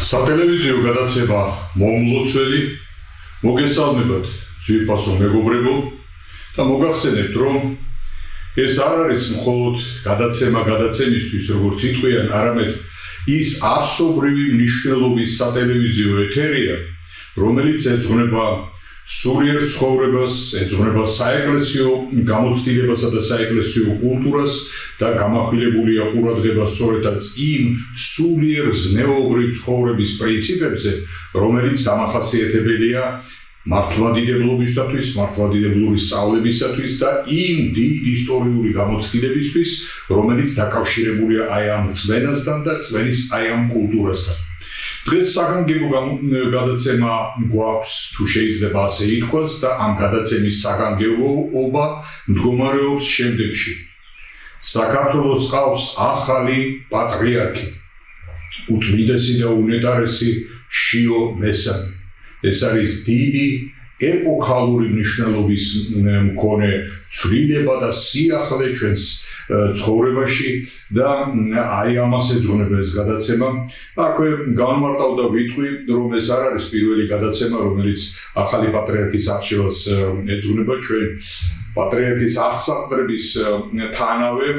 სატელევიზიო გადაცემა მომლოცველი მოგესალმებათ ძვირფასო მეგობრებო და მოგახსენებთ რომ ეს არ არის მხოლოდ გადაცემისთვის როგორც იტყვიან, არამედ ის არსობრივი მნიშვნელობის სატელევიზიო ეთერია, რომელიც ეძღვნება სულიერ ცხოვრებას, ეძღვნება საეკლესიო გამოცდილებასა და საეკლესიო კულტურას და გამახვილებულია ყურადღება სწორედაც იმ სულიერ ზნეობრივ ცხოვრების პრინციპებზე, რომელიც დამახასიათებელია მართლმადიდებლობისათვის, მართლმადიდებლური სწავლებისათვის და იმ დიდ ისტორიული გამოცდილებისთვის, რომელიც დაკავშირებულია აი ამ რწმენასთან და რწმენის აი ამ კულტურასთან. დღეს საგანგებო გადაცემა გვაქვს, თუ შეიძლება ასე ითქვას, და ამ გადაცემის საგანგებოობა მდგომარეობს შემდეგში. საქართველოს ყავს ახალი პატრიარქი, უწმიდესი და უნეტარესი შიო მესამე. ეს არის დიდი ეპოქალური მნიშვნელობის მქონე ცვლილება და სიახლე ჩვენს ცხოვრებაში და აი ამას ეძღვნება ეს გადაცემა. აქვე განმარტავ და ვიტყვი, რომ ეს არ არის პირველი გადაცემა, რომელიც ახალი პატრიარქის არჩევას ეძღვნება. ჩვენ პატრიარქის აღსაყდრების თანავე,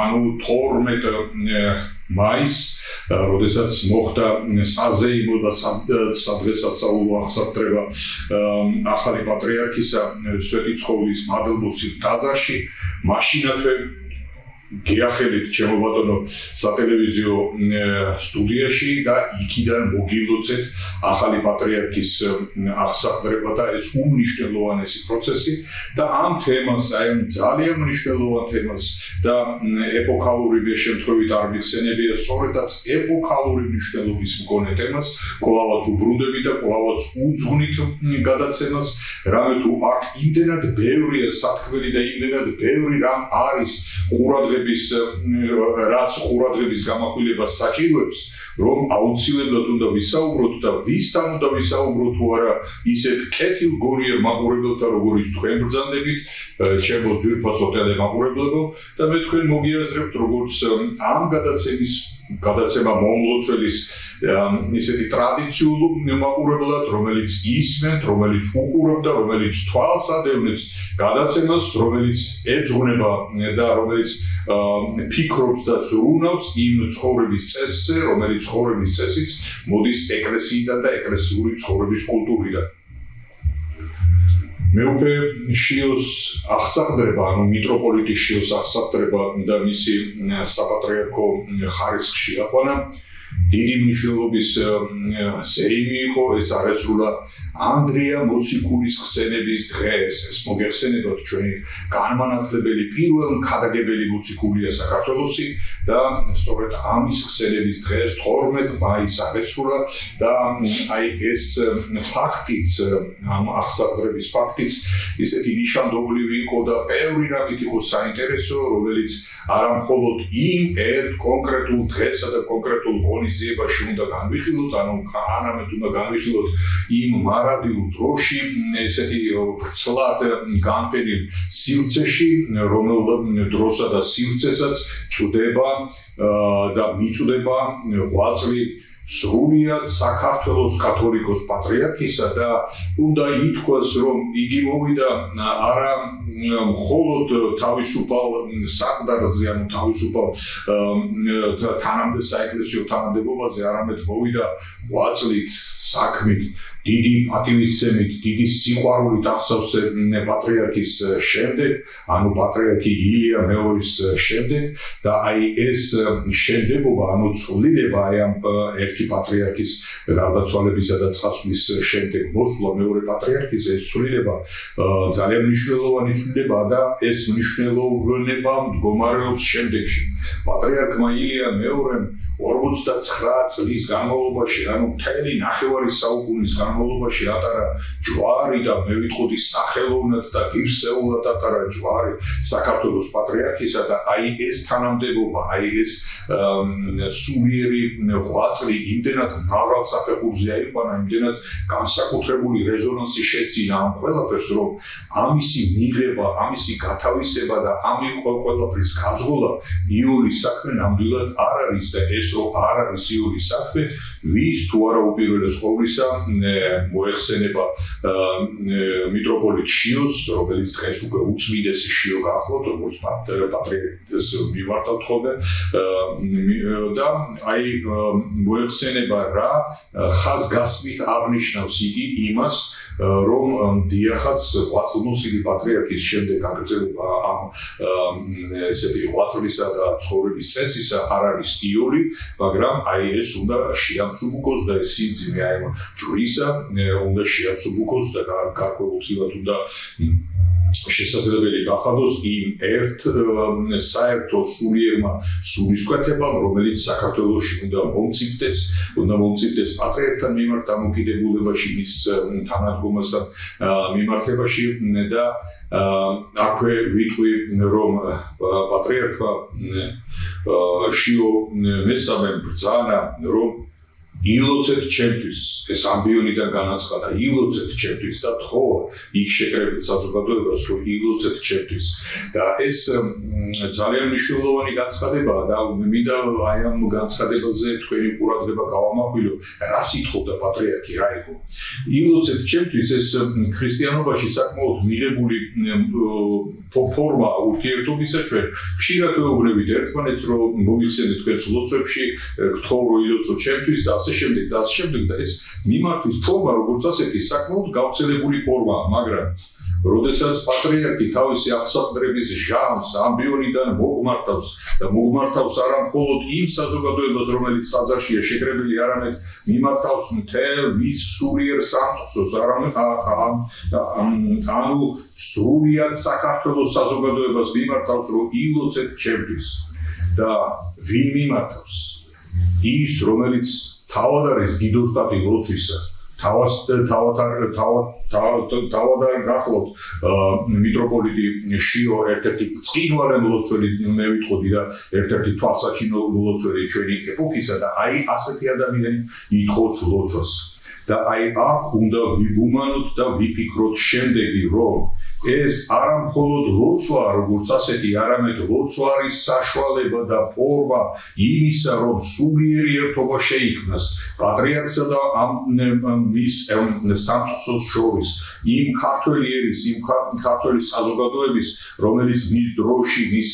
ანუ 12 მაისს, როდესაც მოხდა საზეიმო და სადღესასწაულო აღსაყდრება ახალი პატრიარქისა სვეტიცხოვლის მადლბოსის ტაძარში, მაშინათვე გიახელით ჩემო ბატონო სატელევიზიო სტუდიაში და იქიდან მოგილოცეთ ახალი პატრიარქის აღსაყდრება და ეს უმნიშვნელოვანესი პროცესი და ამ თემას, აი ამ ძალიან მნიშვნელოვან თემას და ეპოქალური შემთხვევით არ მიხსენებია სწორედაც ეპოქალური მნიშვნელობის მქონე თემას, კვლავაც უბრუნდები და კვლავაც უძღვნით გადაცემას, რამე თუ აქ იმდენად ბევრია სათქმელი და იმდენად ბევრი რამ არის რაც ყურადღების გამახვილებას საჭიროებს, რომ აუცილებლად უნდა ვისაუბროთ და ვისთან უნდა ვისაუბროთ, თუ არა ისეთ კეთილგონიერ მაყურებელთან, როგორიც თქვენ ბრძანდებით, ჩემო ძვირფასო ტელემაყურებლებო, და მე თქვენ მოგიაზრებთ, როგორც ამ გადაცემა მომლოცველის ისეთი ტრადიციულ მაყურებლად, რომელიც ისმენთ, რომელიც უყურებთ და რომელიც თვალს ადევნებს გადაცემას, რომელიც ეძღვნება და რომელიც ფიქრობს და ზრუნავს იმ ცხოვრების წესზე, რომელიც ცხოვრების წესიც მოდის ეკლესიიდან და ეკლესიური ცხოვრების კულტურიდან. მეუფე შიოს აღსაყდრება, ანუ მიტროპოლიტი შიოს აღსაყდრება და მისი საპატრიარქო ხარისხში აყვანა დიდი მნიშვნელობის ზეიმი იყო. ეს არასრულად ანდრია მოციქულის ხსენების დღეს. ეს მოგეხსენებათ, ჩვენი განმანათლებელი პირველ მხარდაგებელი მოციქულია საქართველოსი და სწორედ ამის ხსენების დღეს 12 მაისს აღესრულა და აი ეს ფაქტიც, ამ აღსაყდრების ფაქტიც ისეთი ნიშანდობლივი იყო და ბევრი რამით იყო საინტერესო, რომელიც არა მხოლოდ იმ ერთ კონკრეტულ დღესა და კონკრეტულ ღონისძიებაში უნდა განვიხილოთ, არამედ უნდა განვიხილოთ იმ მარადიულ დროში, ესეთი ვრცლად განფენილ სივრცეში, რომელ დროსა და სივრცესაც წვდება და მიწვდება ღვაწლი სრულიად საქართველოს კათოლიკოს პატრიარქისა და უნდა ითქვას, რომ იგი მოვიდა არა მხოლოდ თავისუფალ საყდარზე, ანუ თავისუფალ საეკლესიო თანამდებობაზე, არამედ მოვიდა ღვაწლით, საქმით, დიდი პატივისცემით, დიდი სიყვარულით აღსავსე პატრიარქის შემდეგ, ანუ პატრიარქი ილია მეორის შემდეგ და აი ეს შემდეგობა, ანუ ცვლილება აი ამ ერთი პატრიარქის გარდაცვალებისა და წასვლის შემდეგ მოსვლა მეორე პატრიარქის, ეს ცვლილება ძალიან მნიშვნელოვანი ცვლილება და ეს მნიშვნელოვნება მდგომარეობს შემდეგში. პატრიარქმა ილია მეორემ 49 წლის განმავლობაში, ანუ მთელი ნახევარი საუკუნის განმავლობაში ატარა ჯვარი და მე ვიტყოდი სახელოვნად და ღირსეულად ატარა ჯვარი საქართველოს პატრიარქისა და აი ეს თანამდებობა, აი ეს სულიერი ღვაწლი იმდენად მრავალ საფეხურზე აიყვანა, იმდენად განსაკუთრებული რეზონანსი შეძინა ამ ყველაფერს, რომ ამისი მიღება, ამისი გათავისება და ამ ყველაფრის გაძღოლა იოლის საქმე ნამდვილად არ არის და ეს ეს არ არის იური საქმე, ვის თუ არა უპირველეს ყოვლისა მოეხსენება მიტროპოლიტ შიოს, რომელიც დღეს უკვე უწმიდესი შიო გახლავთ, როგორც პატრიარქის მიმართავთ ხოლმე და აი მოეხსენება რა ხაზგასმით აღნიშნავს იგი იმას, რომ დიახაც ყვაწლმოსილი პატრიარქის შემდეგ აგრძელება ამ ესეთი ყვაწლისა და ცხოვრების წესისა არ არის იური, მაგრამ აი ეს უნდა შეამსუბუქოს და ეს სიმძიმე აი ჯვრისა უნდა შეამსუბუქოს და გარკვეულწილად უნდა შესაძლებელი გახადოს იმ ერთ საერთო სულიერმა სულისკვეთებამ, რომელიც საქართველოში უნდა მომწიფდეს პატრიარქთან მიმართ დამოკიდებულებაში, მის თანადგომასთან მიმართებაში და აქვე ვიტყვი, რომ პატრიარქმა შიო მესამემ ბრძანა, რომ ილოცეთ ჩემთვის, ეს ამბიონიდან განაცხადა, ილოცეთ ჩემთვის და თხოვა იქ შეკრებილ საზოგადოებას, რომ ილოცეთ ჩემთვის და ეს ძალიან მნიშვნელოვანი განცხადებაა და მინდა აი ამ განცხადებაზე თქვენი ყურადღება გავამახვილო, რა სიტყოდა პატრიარქი, რა იყო. ილოცეთ ჩემთვის ეს ქრისტიანობაში საკმაოდ მიღებული ფორმა ურთიერთობისა ჩვენ ხშირად ვეუბნებით ერთმანეთს, რომ მოიხსენეთ თქვენს ლოცვებში, გთხოვ რომ ილოცო ჩემთვის და ასე შემდეგ და ეს მიმართვის ფორმა როგორც ასეთი საკმაოდ გავრცელებული ფორმაა, მაგრამ როდესაც პატრიარქი თავისი აღსაყდრების ჟამს ამბიონიდან მოგმართავს და მოგმართავს არა მხოლოდ იმ საზოგადოებას, რომელიც ტაძარშია შეკრებილი, არამედ მიმართავს მთელ მის სულიერ სამწყსოს, ანუ სრულიად საქართველოს საზოგადოებას მიმართავს, რომ ილოცეთ ჩემთვის და ვინ მიმართავს? ის, რომელიც თავად არის დიდოსტატი ლოცვისა, თავად არ გახლავთ მიტროპოლიტი შიო ერთ-ერთი წინვარე მლოცველი მე ვიტყოდი და ერთ-ერთი თვალსაჩინო მლოცველი ჩვენი ეპოქისა და აი ასეთი ადამიანი ითხოვს ლოცვას და აი აქ უნდა ვიგუმანოთ და ვიფიქროთ შემდეგი, რომ ეს არა მხოლოდ ლოცვა როგორც ასეთი, არამედ ლოცვა არის საშუალება და ფორმა იმისა, რომ სულიერი ერთობა შეიქმნას პატრიარქსა და მის სამწყსოს შორის, იმ ქართველი ერის, იმ ქართველი საზოგადოების, რომელიც მის დროში, მის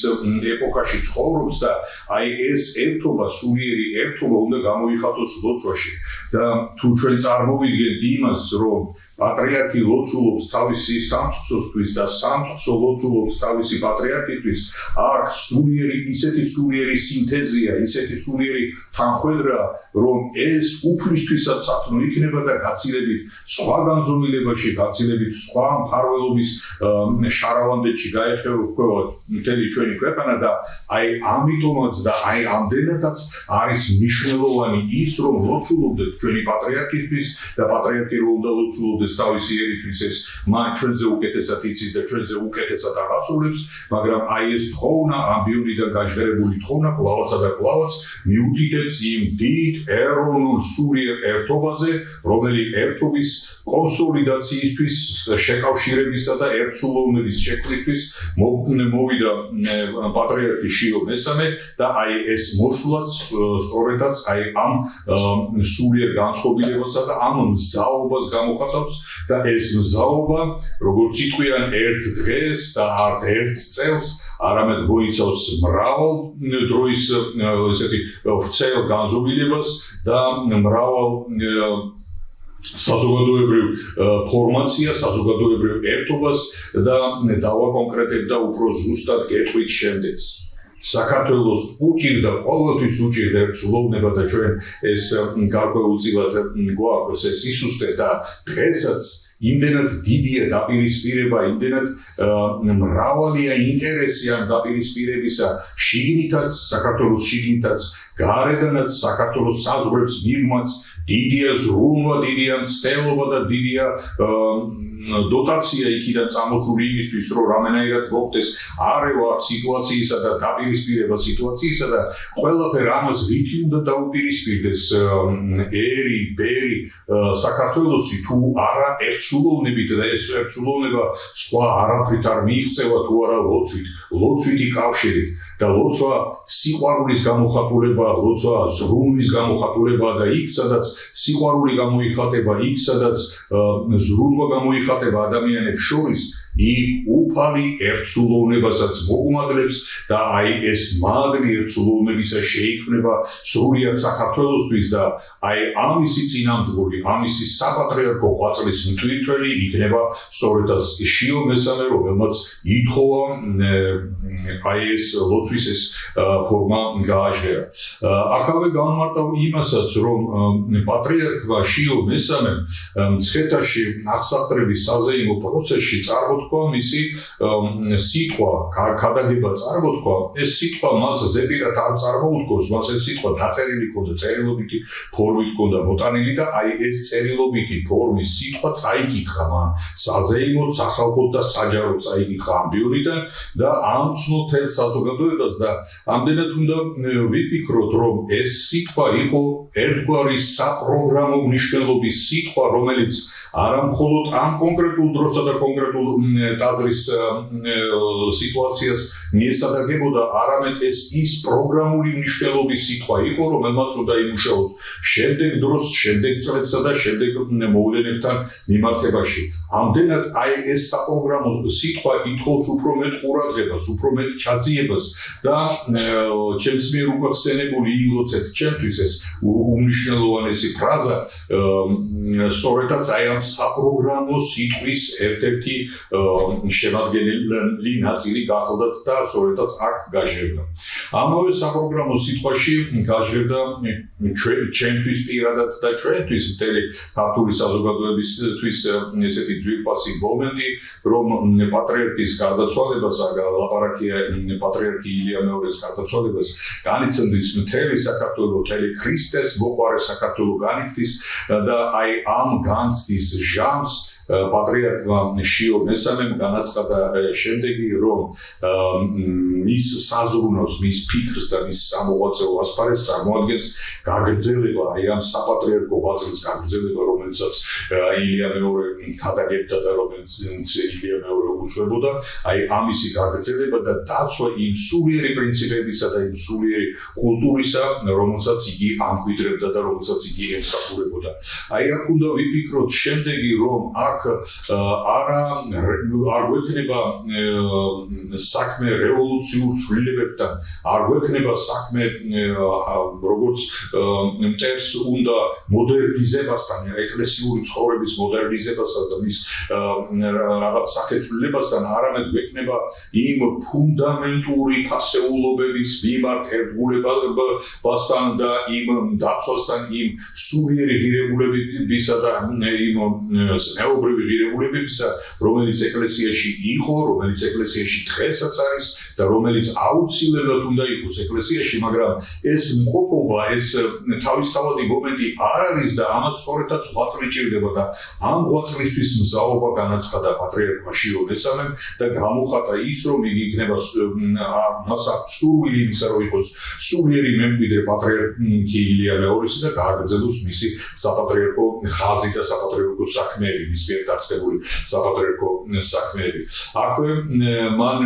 ეპოქაში ცხოვრობს და აი ეს ერთობა, სულიერი ერთობა უნდა გამოიხატოს ლოცვაში და თუ ჩვენ წარმოვიდგენთ იმას, რომ პატრიარქი ლოცულობს თავისი სამწყსოსთვის და სამწყსო ლოცულობს თავისი პატრიარქისთვის, აქ ისეთი სულიერი სინთეზია, ისეთი სულიერი თანხმედრა, რომ ეს უფლისთვისაც სათნო იქნება და გაცილებით სხვა განზომილებაში, გაცილებით სხვა მფარველობის შარავანდეთში გაეხება მთელი ჩვენი ქვეყანა და აი ამიტომაც და აი ამდენადაც არის მნიშვნელოვანი ის, რომ ლოცულობდეთ ჩვენი პატრიარქისთვის და პატრიარქი რომ უნდა ლოცულობდეს თავისი ერისთვის ეს მან ჩვენზე უკეთესად იცის და ჩვენზე უკეთესად აღასრულებს, მაგრამ აი ეს თხოვნა, ამბიონიდან გაჟღერებული თხოვნა კლავაცა და კლავაც მიუთითებს იმ დიდ ეროვნულ სულიერ ერთობაზე, რომელიც ერთობის კონსოლიდაციისთვის, შეკავშირებისა და ერთსულოვნების შექმნისთვის მოვიდა პატრიარქი შიო მესამე და აი ეს მოსვლაც სწორედაც აი ამ სულიერ განწყობილებასა და ამ მზაობას გამოხატავს და ეს მზაობა, როგორც იტყვიან ერთ დღეს და არც ერთ წელს, არამედ მოიცავს მრავალ დროის ესეთი ვრცელ განზომილებას და მრავალ საზოგადოებრივ ფორმაციას, საზოგადოებრივ ერთობას და დავაკონკრეტებ და უფრო ზუსტად გეტყვით შემდეგს. საქართველოს უჭირდა, ყოველთვის უჭირდა ერთსულოვნება და ჩვენ ეს გარკვეულწილად გვაქვს ეს ისუსტე და დღესაც იმდენად დიდია დაპირისპირება, იმდენად მრავალია ინტერესი ამ დაპირისპირებისა შიგნითაც, საქართველოს შიგნითაც, გარედანაც, საქართველოს საზღვრებს მიღმაც, დიდია ზრუნვა, დიდია მცდელობა და დიდია დოტაცია იქიდან წამოსული იმისთვის, რომ რამენაირად მოხდეს არევა სიტუაციისა და დაპირისპირება სიტუაციისა და ყველაფერ ამას რითი უნდა დაუპირისპირდეს ერი, ბერი საქართველოსი თუ არა ერთსულოვნებით და ეს ერთსულოვნება სხვა არაფრით არ მიიღწევა თუ არა ლოცვით, ლოცვითი კავშირით. და ლოცვა სიყვარულის გამოხატულება, ლოცვა ზრუნვის გამოხატულებაა და იქ სადაც სიყვარული გამოიხატება, იქ სადაც ზრუნვა გამოიხატება ადამიანებს შორის იქ უფალი ერთსულოვნებასაც მოუმადლებს და აი ეს მადლი ერთსულოვნებისა შეიქმნება სრულიად საქართველოსთვის და აი ამისი წინამძღოლი, ამისი საპატრიარქო ღვაწლის მტვირთველი იქნება სწორედაც შიო მესამე, რომელმაც ითხოვა აი ეს ლოცვის ეს ფორმა გააჟღერა. აქავე გამმარტავ იმასაც, რომ პატრიარქმა შიო მესამემ მცხეთაში აღსაყრების საზეიმო პროცესში წარმოთქვა მისი სიტყვა, ქადაგება წარმოთქვა, ეს სიტყვა მას ზეპირად არ წარმოუდგოს, მას ეს სიტყვა დაწერილი ჰქონდა, წერილობითი ფორმით ჰქონდა მოტანილი და აი ეს წერილობითი ფორმის სიტყვა წაიკითხა მან საზეიმოდ, სახალხოდ და საჯაროდ წაიკითხა ამ ბიურიდან და ამ ცნობილ საზოგადოებას და ამდენად უნდა ვიფიქროთ, რომ ეს სიტყვა იყო ერთგვარი საპროგრამო მნიშვნელობის სიტყვა, რომელიც არა მხოლოდ ამ კონკრეტულ დროსა და კონკრეტულ ტაძრის სიტუაციას მიესადაგებოდა, არამედ ეს ის პროგრამული მნიშვნელობის სიტყვა იყო, რომელმაც უნდა იმუშაოს შემდეგ დროს, შემდეგ წლებსა და შემდეგ მოვლენებთან მიმართებაში. ამდენად აი ეს საპროგრამო სიტყვა ითხოვს უფრო მეტ ყურადღებას, უფრო მეტ ჩაძიებას და ჩემს მიერ უგახსენებული ილოცეთ ჩემთვის ეს უმნიშვნელოვანესი ფრაზა სწორედაც აი ამ საპროგრამო სიტყვის ერთ-ერთი შემადგენელი ნაწილი გახლდათ და სწორედაც აქ გაჟღერდა. ამავე საპროგრამო სიტყვაში გაჟღერდა ჩემთვის პირადად და ჩვენთვის მთელი ქართული საზოგადოებისთვის ესეთი ძვირფასი მომენტი, რომ პატრიარქის გარდაცვალებას, ლაპარაკია პატრიარქი ილია მეორეს გარდაცვალებას, განიცდის მთელი საქართველო, მთელი ქრისტეს მოყვარე საქართველო განიცდის და აი ამ განცდის ჟამს პატრიარქმა შიო მესამემ განაცხადა შემდეგი, რომ მის საზრუნავს, მის ფიქრს და მის სამოღვაწეო ასპარეზს წარმოადგენს გაგრძელება, აი ამ საპატრიარქო ღვაწლის გაგრძელება, რომელსაც ილია მეორე ქადაგებდა და რომელიც ილია მეორე უწევდა, აი ამისი გაგრძელება და დაცვა იმ სულიერი პრინციპებისა და იმ სულიერი კულტურისა, რომელსაც იგი ამკვიდრებდა და რომელსაც იგი ემსახურებოდა. აი აქ უნდა ვიფიქროთ შემდეგი, რომ აქ არ გვექნება საქმე რევოლუციურ ცვლილებებთან, არ გვექნება საქმე როგორც მტერს უნდა მოდერნიზებასთან, ეკლესიური ცხოვრების მოდერნიზებასთან და მის რაღაც სახეცვლილებასთან, არამედ გვექნება იმ ფუნდამენტური ფასეულობების მიმართ ერთგულებასთან და იმ დაცვასთან, იმ სულიერი ღირებულებებისა და იმ ზნეობრივი ღირებულებებისა, რომელიც ეკლესიაში იყო, რომელიც ეკლესიაში დღესაც არის და რომელიც აუცილებლად უნდა იყოს ეკლესიაში, მაგრამ ეს მყოფობა, ეს თავისთავადი მომენტი არ არის და ამას სწორედაც ღვაწლი ჭირდება და ამ ღვაწლისთვის მზაობა განაცხადა პატრიარქმა შიო მესამემ და გამოხატა ის, რომ იგი იქნება მას აქვს სურვილი იმისა, რომ იყოს სულიერი მემკვიდრე პატრიარქი ილია მეორესი და გააგრძელოს მისი საპატრიარქო ხაზი და საპატრიარქო საქმეები, მის მიერ დაწყებული საპატრიარქო საქმეები. აქვე მან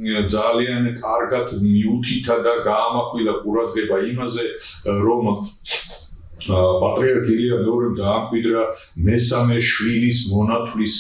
ძალიან კარგად მიუთითა და გაამახვილა ყურადღება იმაზე, რომ პატრიარქი ილია მეორემ დაამკვიდრა მესამე შვილის მონათვლის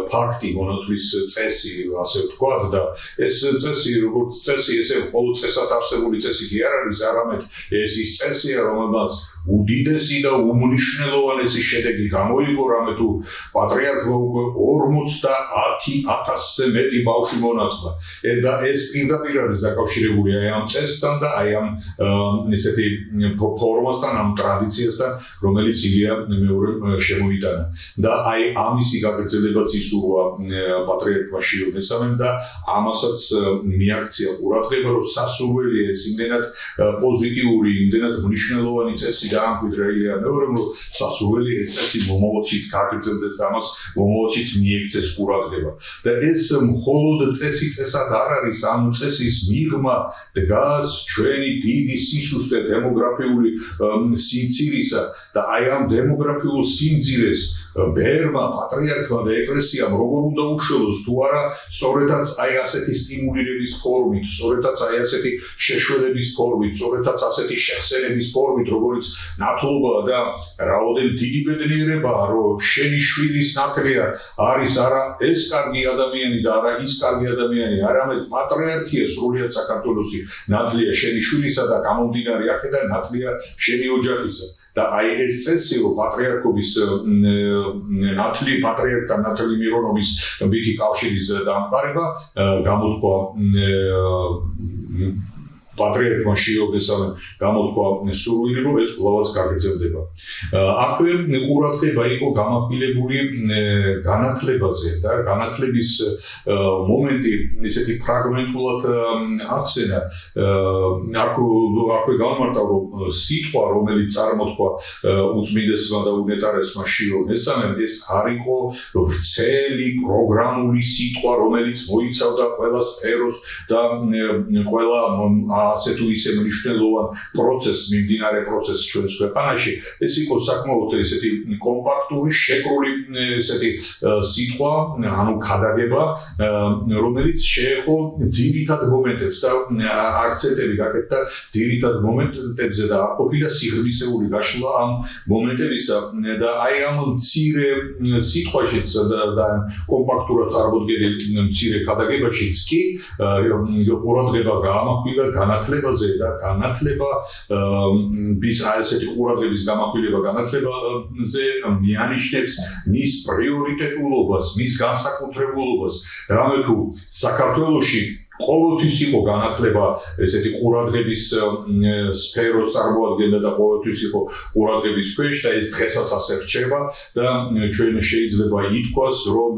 ფაქტი, მონათვლის წესი, ასე ვთქვათ და ეს წესი, როგორც წესი, ესე მხოლოდ წესად არსებული წესი კი არ არის, არამედ ეს ის წესია, რომელმაც უდიდესი და უმნიშვნელოვანესი შედეგი გამოიღო, რამე თუ პატრიარქმა უკვე 50,000-ზე მეტი ბავშვი მონათლა და ეს პირდაპირ არის დაკავშირებული აი ამ წესთან და აი ამ ესეთი ფორმასთან, ამ ტრადიციასთან, რომელიც ილია მეორემ შემოიტანა და აი ამისი გაგრძელებაც ისურვა პატრიარქმა შიო მესამემ და ამასაც მიაქცია ყურადღება, რომ სასურველია ეს იმდენად პოზიტიური, იმდენად მნიშვნელოვანი წესი დაამკვიდრა ილია მეორემ, რომ სასურველი ეს წესი მომავალშიც გაგრძელდეს და ამას მომავალშიც მიექცეს ყურადღება. და ეს მხოლოდ წესად არ არის, ამ წესის მიღმა დგას ჩვენი დიდი სისუსტე დემოგრაფიული სიმცირისა და აი ამ დემოგრაფიულ სიმძირეს ბერმა, პატრიარქმა და ეკლესიამ როგორ უნდა უშველოს თუ არა სწორედაც აი ასეთი სტიმულირების ფორმით, სწორედაც აი ასეთი შეშველების ფორმით, სწორედაც ასეთი შეხსენების ფორმით, როგორც ნათლობაა და რაოდენ დიდი ბედნიერებაა, რომ შენი შვილის ნათლია არის არა ეს კარგი ადამიანი და არა ის კარგი ადამიანი, არამედ პატრიარქია სრულიად საქართველოსი ნათლია შენი შვილისა და გამომდინარე აქედან ნათლია შენი ოჯახისა. და აი ეს წესი, რომ პატრიარქობის ნათლი, პატრიარქთან ნათლი მირონობის ვითი კავშირის დამყარება გამოთქვა პატრიარქმა შიობესავენ გამოთქვა სურვილი, რომ ეს კვლავაც გაგრძელდება. აქვე ყურადღება იყო გამახვილებული განათლებაზე და განათლების მომენტი ისეთი ფრაგმენტულად ახსენა. აქვე გამართა, რომ სიტყვა, რომელიც წარმოთქვა უწმინდესმა და უნეტარესმა შიობესავენ, ეს არ იყო ვრცელი პროგრამული სიტყვა, რომელიც მოიცავდა ყველა სფეროს და ყველა ასე თუ ისე მნიშვნელოვან პროცესს, მიმდინარე პროცესს ჩვენს ქვეყანაში, ეს იყო საკმაოდ ესეთი კომპაქტური, შეკრული ესეთი სიტყვა, ანუ ქადაგება, რომელიც შეეხო ძირითად მომენტებს და აქცენტები გაკეთდა ძირითად მომენტებზე და არ ყოფილა სიღრმისეული გაშლა ამ მომენტებისა და აი ამ მცირე სიტყვაშიც და კომპაქტურად წარმოდგენილ მცირე ქადაგებაშიც კი ყურადღება გაამახვილა განათლებაზე და განათლება ის ასეთი ყურადღების გამახვილება განათლებაზე მიანიშნებს მის პრიორიტეტულობას, მის განსაკუთრებულობას, რამე თუ საქართველოში ყოველთვის იყო განათლება ესეთი ყურადღების სფეროს წარმოადგენდა და ყოველთვის იყო ყურადღების ქვეშ და ეს დღესაც ასე რჩება და ჩვენ შეიძლება ითქვას, რომ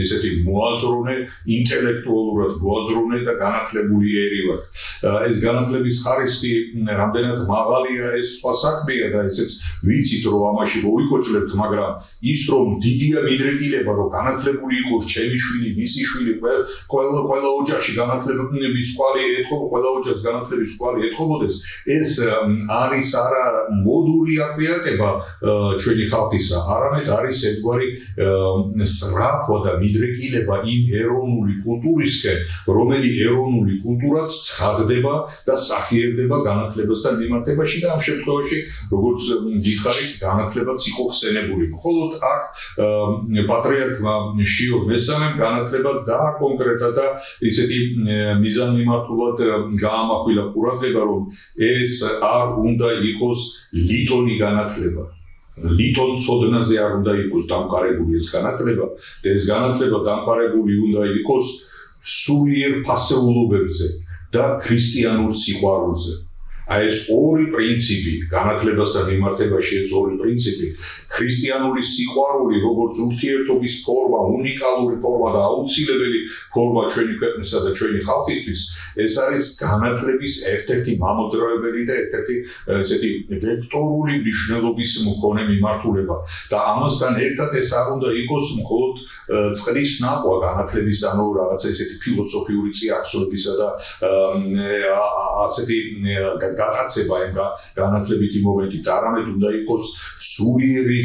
ესეთი მოაზროვნე, ინტელექტუალურად მოაზროვნე და განათლებული ერი ვართ. ეს განათლების ხარისხი რამდენად მაღალია, ეს სხვა საქმეა და ესეც ვიცით, რომ ამაში მოვიკოჭლებთ, მაგრამ ის რომ დიდია მიდრეკილება, რომ განათლებული იყოს ჩემი შვილი, მისი შვილი, ყველა ოჯახში განათლების კვალი ეთქობა, ყველა ოჯახს განათლების კვალი ეთქობოდეს, ეს არის არა მოდური აკვიატება ჩვენი ხალხისა, არამედ არის ერთგვარი სწრაფვა და მიდრეკილება იმ ეროვნული კულტურისკენ, რომელი ეროვნული კულტურაც ცხადდება და სახიერდება განათლებასთან მიმართებაში და ამ შემთხვევაში, როგორც გითხარით, განათლებაც იყო ხსენებული. მხოლოდ აქ პატრიარქმა შიო მესამემ განათლება დააკონკრეტა და ისეთი მიზანმიმართულად გაამახვილა ყურადღება, რომ ეს არ უნდა იყოს ლიტონი განათლება. ლიტონ ცოდნაზე არ უნდა იყოს დამყარებული ეს განათლება და ეს განათლება დამყარებული უნდა იყოს სულიერ ფასეულობებზე და ქრისტიანულ სიყვარულზე. აი ეს ორი პრინციპი განათლებასთან მიმართებაში, ეს ორი პრინციპი, ქრისტიანული სიყვარული, როგორც ურთიერთობის ფორმა, უნიკალური ფორმა და აუცილებელი ფორმა ჩვენი ქვეყნისა და ჩვენი ხალხისთვის, ეს არის განათლების ერთ-ერთი მამოძრავებელი და ერთ-ერთი ესეთი ვექტორული მნიშვნელობის მქონე მიმართულება. და ამასთან ერთად ეს არ უნდა იყოს მხოლოდ წყლის ნაკვა განათლების, ანუ რაღაცა ესეთი ფილოსოფიური წიაღსვლებისა და ასეთი გატაცება იმ განათლებითი მომენტით, არამედ უნდა იყოს სულიერი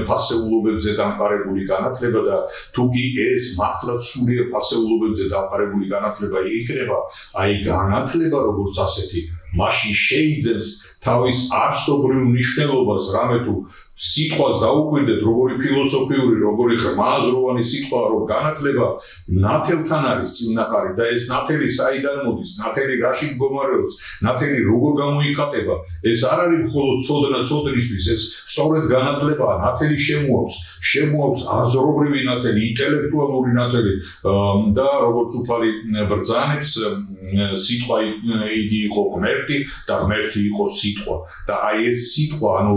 ფასეულობებზე დამყარებული განათლება და თუ კი ეს მართლაც სულიერ ფასეულობებზე დამყარებული განათლება იქნება, აი განათლება როგორც ასეთი, მაშინ შეიძენს თავის არსობრივ მნიშვნელობას, რამე თუ სიტყვას დაუკვირდეთ, როგორი ფილოსოფიური, როგორი ღრმააზროვანი სიტყვაა, რომ განათლება ნათელთან არის წინაყარი და ეს ნათელი საიდან მოდის, ნათელი რაში მდგომარეობს, ნათელი როგორ გამოიხატება, ეს არ არის მხოლოდ ცოდნა ცოდნისთვის, ეს სწორედ განათლებაა, ნათელი შემოაქვს აზრობრივი ნათელი, ინტელექტუალური ნათელი და როგორც უფალი ბრძანებს, სიტყვა იგი იყო ღმერთი და ღმერთი იყო სიტყვა და აი ეს სიტყვა, ანუ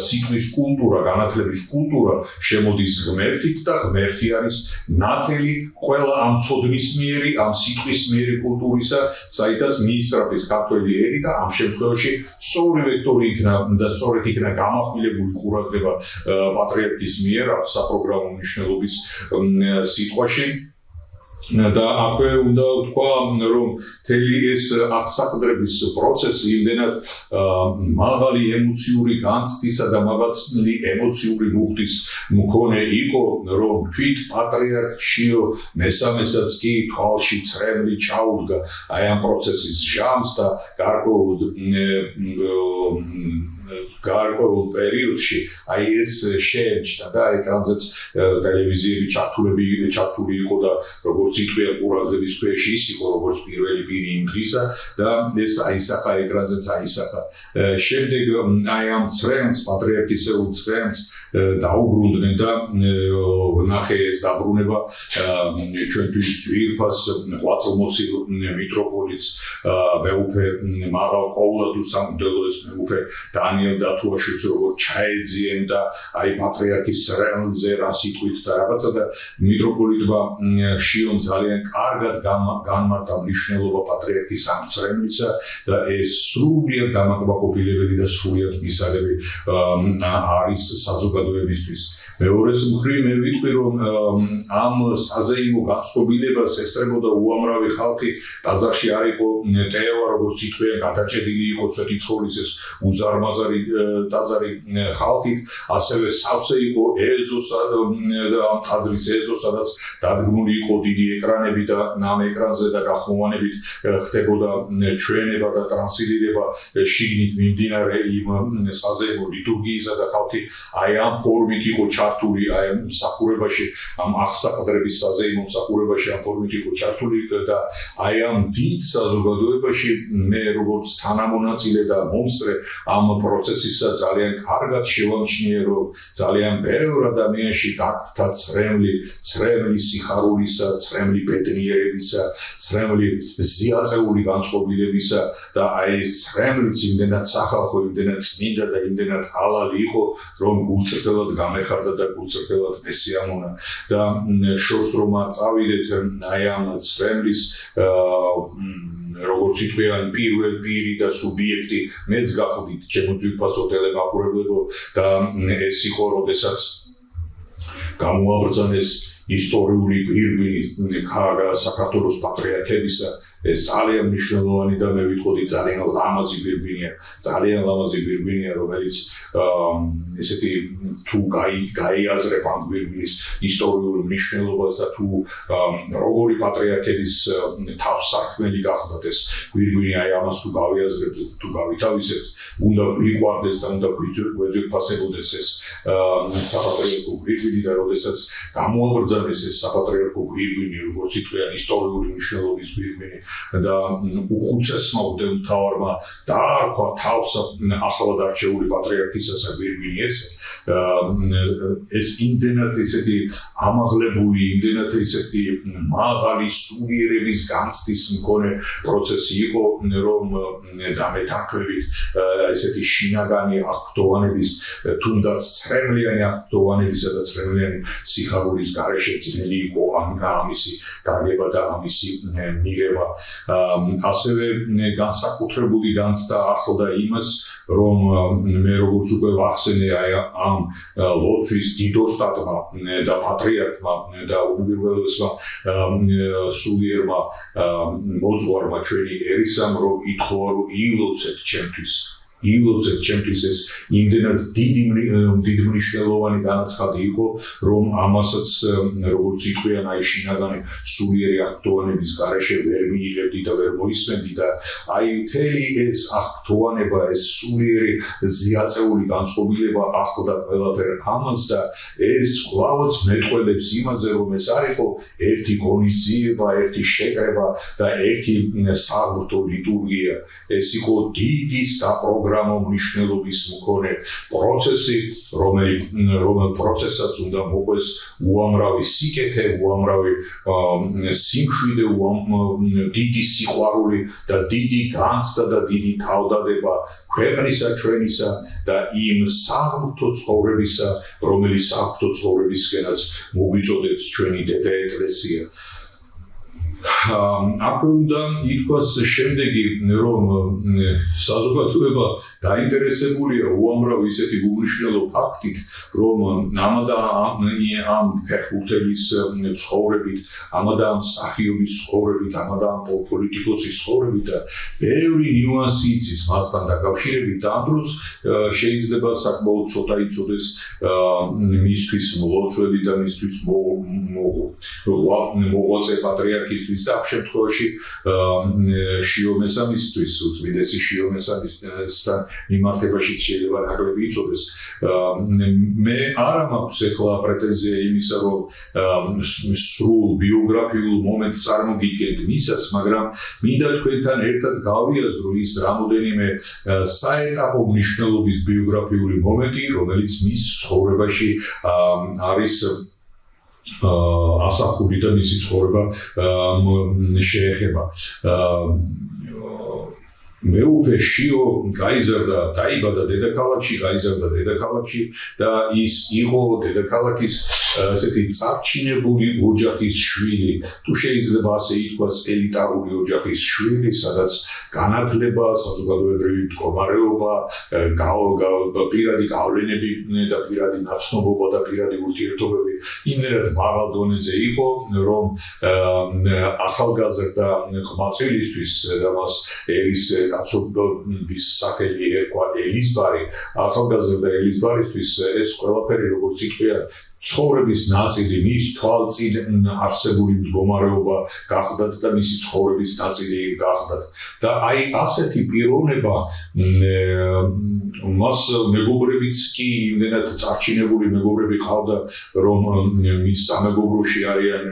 სიტყვის კულტურა, განათლების კულტურა შემოდის ღმერთით და ღმერთი არის ნათელი ყველა ამ ცოდნისმიერი, ამ სიტყვისმიერი კულტურისა, საიდანაც მიისწრაფეს ქართველი ერი და ამ შემთხვევაში სწორი ვექტორი იქნა და სწორედ იქნა გამახვილებული ყურადღება პატრიარქის მიერ საპროგრამო მნიშვნელობის სიტყვაში. და აქვე უნდა ვთქვა, რომ მთელი ეს აღსაყდრების პროცესი იმდენად მაღალი ემოციური განცდისა და მაღალი ემოციური მუხტის მქონე იყო, რომ თვით პატრიარქ შიო მესამესაც კი თვალში ცრემლი ჩაუდგა აი ამ პროცესის ჟამს და გარკვეულ პერიოდში აი ეს შეემჩნდა და ეკრანზეც ტელევიზიები ჩართული იყო და როგორც იტყვია ყურადღების ქვეშ ის იყო როგორც პირველი პირი იმ დღისა და ეს აისახა ეკრანზეც აისახა შემდეგ აი ამ ცრემლს პატრიარქისეულ ცრემლს დაუბრუნდნენ და ნახე ეს დაბრუნება ჩვენთვის ძვირფას ღვაწლმოსილ მიტროპოლიტს მეუფე მაღალ ყოვლადუს სამღვდელოს მეუფე დანიელ დათუაშვილს როგორ ჩაეძიენ და აი პატრიარქის ცრემლზე რა სიტყვით და რაღაცა და მიტროპოლიტმა შიომ ძალიან კარგად განმარტა მნიშვნელობა პატრიარქის ამ ცრემლისა და ეს სრულიად დამაკმაყოფილებელი და სრულიად მისაღები არის საზოგადოებისთვის. მეორეს მხრივ მე ვიტყვი რომ ამ საზეიმო განწყობილებას ესწრებოდა უამრავი ხალხი ტაძარში არ იყო ტევა როგორც იტყვიან გადაჭედილი იყო სვეტიცხოვლის ეს უზარმაზარი ტაძარი ხალხით ასევე სავსე იყო ეზოსა და ამ ტაძრის ეზო სადაც დადგმული იყო დიდი ეკრანები და ამ ეკრანზე და გახმოვანებით ხდებოდა ჩვენება და ტრანსლირება შიგნით მიმდინარე იმ საზეიმო ლიტურგიისა და ხალხი აი ამ ფორმით იყო ჩართული აი ამ მსახურებაში ამ აღსაყდრების საზეიმო მსახურებაში ამ ფორმით იყო ჩართული და აი ამ დიდ საზოგადოებაში მე როგორც თანამონაწილე და მომსწრე ამ პროცესისა ძალიან კარგად შევამჩნიე რომ ძალიან ბევრ ადამიანში გაგვთა ცრემლი სიხარულისა, ცრემლი ბედნიერებისა, ცრემლი ზიაწეული განწყობილებისა და აი ეს ცრემლიც იმდენად სახალხო, იმდენად წმინდა და იმდენად halali იყო, რომ გულწრფელად გამეხარდა და გულწრფელად მესიამონა და შორს რომ არ წავიდეთ აი ამ ცრემლის როგორც იტყვიან პირველ პირი და სუბიექტი მეც გახდით ჩემო ძვირფასო ტელემაყურებლებო და ეს იყო როდესაც გამოაბრძანეს ისტორიული გვირგვინი საქართველოს პატრიარქებისა ეს ძალიან მნიშვნელოვანი და მე ვიტყოდი ძალიან ლამაზი გვირგვინია რომელიც ესეთი თუ გაიაზრებ ამ გვირგვინის ისტორიულ მნიშვნელობას და თუ როგორი პატრიარქების თავსარქმელი გახდათ ეს გვირგვინი აი ამას თუ გავიაზრებთ თუ გავითავისებთ უნდა ვიყვარდეს და უნდა გვეძვირფასებოდეს ეს საპატრიარქო გვირგვინი და როდესაც გამოაბრძანეს ეს საპატრიარქო გვირგვინი როგორც იტყვიან ისტორიული მნიშვნელობის გვირგვინი და უხუცესმა მღვდელმთავარმა დაარქვა თავს ახლად არჩეული პატრიარქისას გვირგვინი ეს იმდენად ესეთი ამაღლებული იმდენად ესეთი მაღალი სულიერების განცდის მქონე პროცესი იყო რომ დამეთანხმებით ესეთი შინაგანი აღფრთოვანების თუნდაც ცრემლიანი აღფრთოვანებისა და ცრემლიანი სიხარულის გარეშე ძნელი იყო ამისი გაგება და ამისი მიღება ასევე განსაკუთრებული განცდა ახლდა იმას რომ მე როგორც უკვე ვახსენე აი ამ ლოცვის დიდოსტატმა და პატრიარქმა და უპირველესმა სულიერმა მოძღვარმა ჩვენი ერისამ რომ ითხოვა რომ ილოცეთ ჩემთვის ეს იმდენად დიდი მნიშვნელოვანი განაცხადი იყო რომ ამასაც როგორც იტყვიან აი შინაგანი სულიერი აღფრთოვანების გარეშე ვერ მიიღებდი და ვერ მოისმენდი და აი მთელი ეს აღფრთოვანება ეს სულიერი ზიაწეული განწყობილება ახლდა ყველაფერ ამას და ეს კვლავაც მეტყველებს იმაზე რომ ეს არ იყო ერთი ღონისძიება ერთი შეკრება და ერთი საღვთო ლიტურგია ეს იყო დიდი საპროგრამო მნიშვნელობის მქონე პროცესი რომელ პროცესაც უნდა მოყვეს უამრავი სიკეთე უამრავი სიმშვიდე დიდი სიყვარული და დიდი განცდა და დიდი თავდადება ქვეყნისა ჩვენისა და იმ საღვთო ცხოვრებისა რომელიც საღვთო ცხოვრებისკენაც მოგვიწოდებს ჩვენი დედა ეკლესია აქვე უნდა ითქვას შემდეგი, რომ საზოგადოება დაინტერესებულია უამრავ ისეთი უმნიშვნელო ფაქტით, რომ ამ ფეხბურთელის ცხოვრებით, ამ მსახიობის ცხოვრებით, ამ პოლიტიკოსის ცხოვრებით და ბევრი ნიუანსი იცის მასთან დაკავშირებით და ამ დროს შეიძლება საკმაოდ ცოტა იცოდეს მისთვის მლოცველი და მისთვის მოღვაწე პატრიარქისთვის და ამ შემთხვევაში შიო მესამისთვის, უწმიდესი შიო მესამისთან მიმართებაში შეიძლება ნაკლები იცოდეს. მე არ მაქვს ახლა პრეტენზია იმისა, რომ სრულ ბიოგრაფიულ მომენტს წარმოგიდგენთ მისას, მაგრამ მინდა თქვენთან ერთად გავიაზრო ის რამოდენიმე საეტაპო მნიშვნელობის ბიოგრაფიული მომენტი, რომელიც მის ცხოვრებაში არის ასახული და მისი ცხოვრება შეეხება. მეუფე შიო გაიზარდა, დაიბადა დედაქალაქში და ის იყო დედაქალაქის ესეთი წარჩინებული ოჯახის შვილი. თუ შეიძლება ასე ითქვას, ელიტარული ოჯახის შვილი, სადაც განათლება, საზოგადოებრივი მდგომარეობა, პირადი გავლენები და პირადი ნაცნობობა და პირადი ურთიერთობები იმდენად მაღალ დონეზე იყო, რომ ახალგაზრდა ყმაწვილისთვის და მას ერის კაცობის სახელი ერქვა ელიზბარი, ახალგაზრდა ელიზბარისთვის ეს ყველაფერი როგორც იქვია ცხოვრების ნაწილი, მის თვალწინ არსებული მდგომარეობა გახდათ და მისი ცხოვრების ნაწილი გახდათ. და აი ასეთი პიროვნება მას მეგობრებიც კი იმდენად წარჩინებული მეგობრები ყავდა, რომ მის სამეგობროში არიან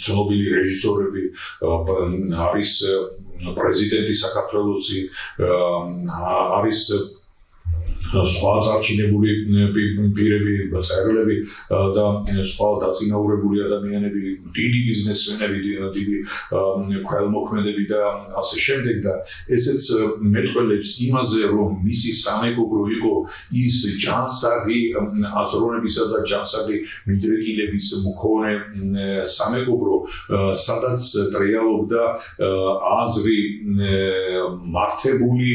ცნობილი რეჟისორები, არის პრეზიდენტი საქართველოსი, არის სხვა წარჩინებული პირები, მწერლები და სხვა დაწინაურებული ადამიანები, დიდი ბიზნესმენები, დიდი ქველმოქმედები და ასე შემდეგ და ესეც მეტყველებს იმაზე, რომ მისი სამეგობრო იყო ის ჯანსაღი აზროვნებისა და ჯანსაღი მიდრეკილების მქონე სამეგობრო, სადაც ტრიალობდა აზრი მართებული,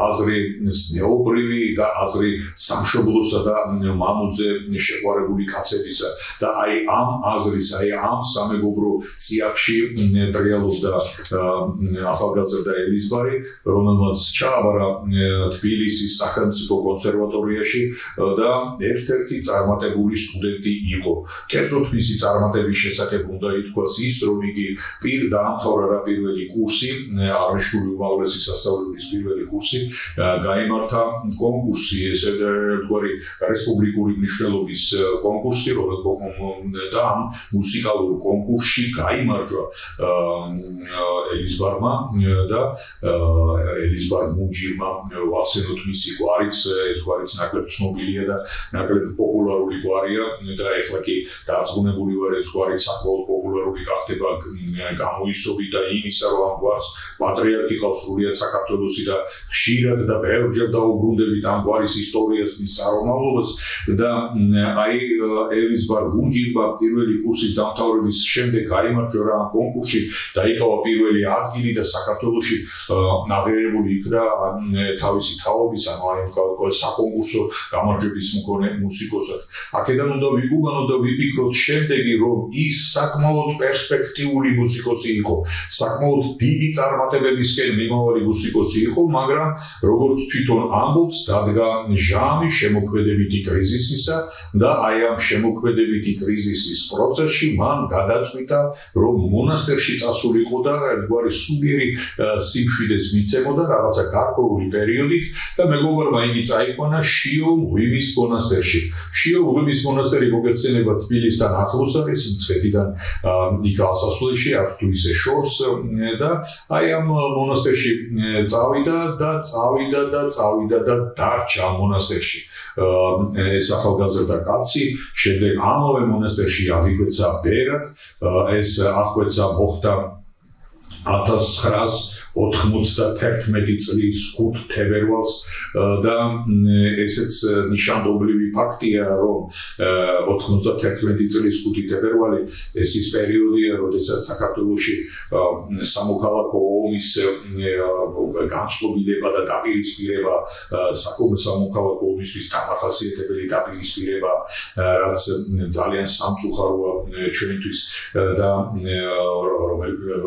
აზრი ზნეობრივი და აზრი სამშობლოსა და მამულზე შეყვარებული კაცებისა და აი ამ აზრის, აი ამ სამეგობრო ციახში ტრიალობდა ახალგაზრდა ელიზბარი, რომელმაც ჩააბარა თბილისის სახელმწიფო კონსერვატორიაში და ერთ-ერთი წარმატებული სტუდენტი იყო. კერძოდ მისი წარმატების შესახებ უნდა ითქვას ის, რომ იგი დაამთავრა რა პირველი კურსი, აღნიშნული უმაღლესი სასწავლებლის პირველი კურსი, გაიმართა კონკურსი, ესე თქვი რესპუბლიკური მნიშვნელობის კონკურსი, და ამ მუსიკალურ კონკურსში გაიმარჯვა ელიზბარმა და ელიზბარ მუნჯირმა ვახსენოთ მისი გვარიც, ეს გვარიც ნაკლებ ცნობილია და ნაკლებ პოპულარული გვარია და ეხლა კი დარწმუნებული ვარ ეს გვარი საკმაოდ პოპულარული გახდება გამოისობით და იმისა, რომ ამ გვარს პატრიარქი ყავს სრულიად საქართველოსი და ხშირად და ბევრჯერ დაუბრუნდებით ამ გვარის ისტორიას, მის წარმომავლობას და აი ელიზბარ მუნჯირმა პირველი კურსის დამთავრების შემდეგ გაიმარჯვა რა კონკურსში, დაიკავა პირველი ადგილი და საქართველოში აღიარებული იქნა თავისი თაობის, ანუ აი საკონკურსო გამარჯვების მქონე მუსიკოსად. აქედან უნდა ვიგულანოთ და ვიფიქროთ შემდეგი, რომ ის საკმაოდ პერსპექტიული მუსიკოსი იყო, საკმაოდ დიდი წარმატებებისკენ მიმავალი მუსიკოსი იყო, მაგრამ როგორც თვითონ ამბობს, დადგა ჟამი შემოქმედებითი კრიზისისა და აი ამ შემოქმედებითი კრიზისის პროცესში მან გადაწყვიტა, რომ მონასტერში წასულიყო და ერთგვარი სულიერი სიმშვიდეს მიცემოდა რაღაცა გარკვეული პერიოდით და მეგობრებმა იგი წაიყვანა შიო მღვიმის მონასტერში. შიო მღვიმის მონასტერი მოგეხსენება თბილისთან ახლოს არის, მცხეთიდან იქ ასასვლელში, არც თუ ისე შორს და აი ამ მონასტერში წავიდა და დარჩა ამ მონასტერში. ეს ახალგაზრდა კაცი, შემდეგ ამავე მონასტერში აღიკვეცა ბერად, ეს აღკვეცა მოხდა 1900 91 წლის 5 თებერვალს და ესეც ნიშანდობლივი ფაქტია, რომ 91 წლის 5 თებერვალი ეს ის პერიოდია, როდესაც საქართველოში სამოქალაქო ომის განწყობილება და დაპირისპირება სამოქალაქო ომისთვის დამახასიათებელი დაპირისპირება, რაც ძალიან სამწუხაროა ჩვენთვის და